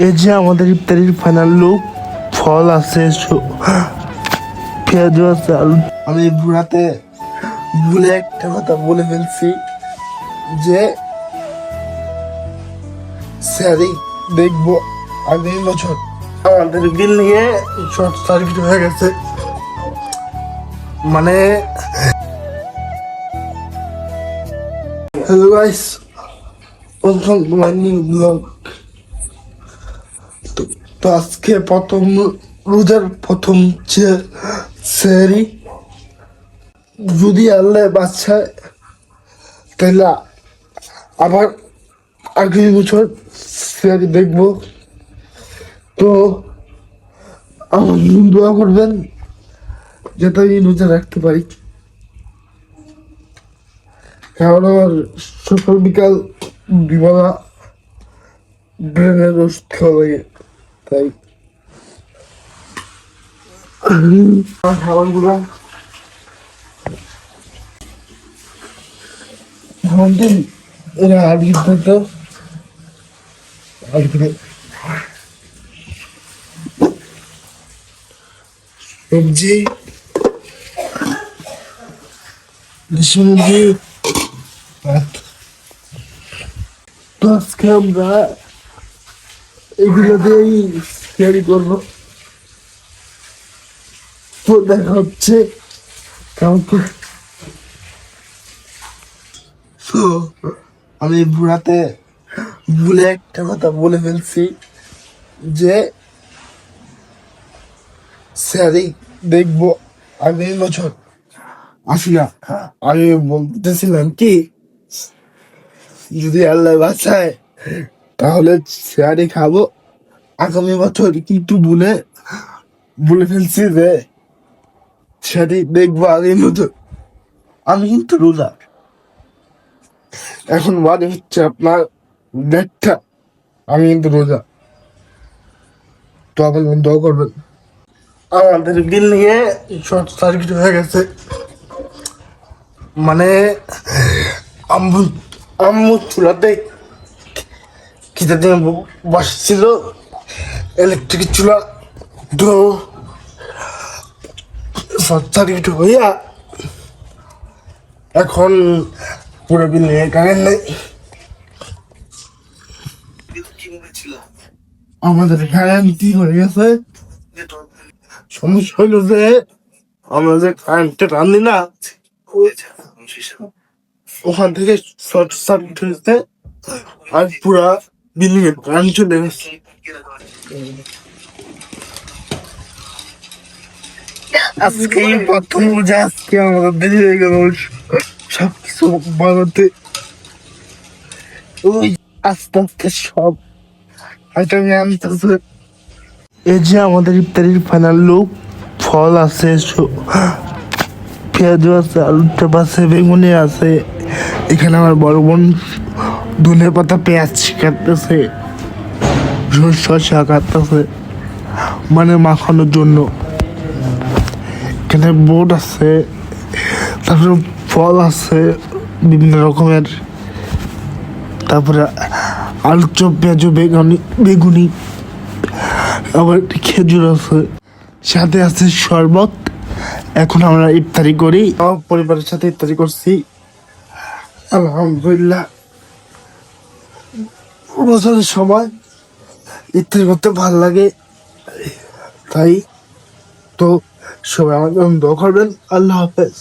এই যে আমাদের ইফতারির ফাইনাল লুক, ফল আছে, পেঁয়াজও আছে, আলু। আমি বুড়াতে ভুলে একটা কথা বলে ফেলছি যে স্যারই দেখবো আগামী বছর। আমাদের বিল নিয়ে শর্ট সার্কিট হয়ে গেছে, মানে hello guys, welcome to my new blog. তো আজকে প্রথম রোজার প্রথম সেহরি, যদি আল্লাহ বাচ্চায় তাহলে আবার আগামী বছর সেহরি দেখবো। তো আমার দোয়া করবেন যাতে আমি রোজা রাখতে পারি, কারণ আমার সকাল বিকাল বিমালা ব্রেনের ওষুধ খাওয়া লাগে, তাই খাবারগুলো আমাদের এরা আগে থাকতো সবজি সবজি ভাত। তো আজকে আমরা এগুলো দিয়েই তৈরি করবো। তো দেখা হচ্ছে কাউকে। তো আমি বুড়াতে ভুলে একটা কথা বলে ফেলছি যে স্যারই দেখবো আগামী বছর। আসিয়া আমি বলতেছিলাম কি, যদি আল্লাহ বাঁচায় তাহলে স্যারই খাবো আগামী বছর, কিন্তু বলে ফেলছি যে স্যারই দেখবো আগামী বছর। আমি কিন্তু রোজা, এখন বাদে হচ্ছে আপনার দেড়টা, আমি কিন্তু রোজা। তো আপনি দোয়া করবেন। আমাদের বিল নিয়ে শর্ট সার্কিট হয়ে গেছে, মানে আম্মু আম্মু চুলাতে খিদে দিয়ে বসছিল, ইলেকট্রিক চুলা। তো শর্ট সার্কিট হইয়া এখন পুরো বিল নিয়ে কারেন্ট নেই। আমাদের কারেন্ট হয়ে গেছে। সমস্যা হইলো যে আমরা যে কারেন্টে রান্ধি না, ওখান থেকে শর্ট সার্কিট হয়েছে, আর পুরা বিল্ডিং এর কারেন্ট চলে গেছে। আজকে প্রথম রোজা, আজকে আমাদের দেরি হয়ে গেল সবকিছু বানাতে। ওই আস্তে আস্তে সব আইটেম আনতেছে। এই যে আমাদের ইফতারির ফাইনাল লুক, ফল আছে, পেঁয়াজও আছে, আলু চপ আছে, বেগুনি আছে। এখানে আমার বড় বোন ধনে পাতা পেঁয়াজ কাটতেছে, শসা কাটতেছে, মানে মাখানোর জন্য। এখানে বোট আছে, তারপরে ফল আছে বিভিন্ন রকমের, তারপরে আলু চপ, পেঁয়াজ, বেগুনি, আবার খেজুর আছে, সাথে আছে শরবত। এখন আমরা ইফতারি করি, পরিবারের সাথে ইফতারি করছি আলহামদুলিল্লাহ। বছরের সময় ইফতারি করতে ভালো লাগে, তাই তো সবাই আমাকে দোয়া করবেন। আল্লাহ হাফেজ।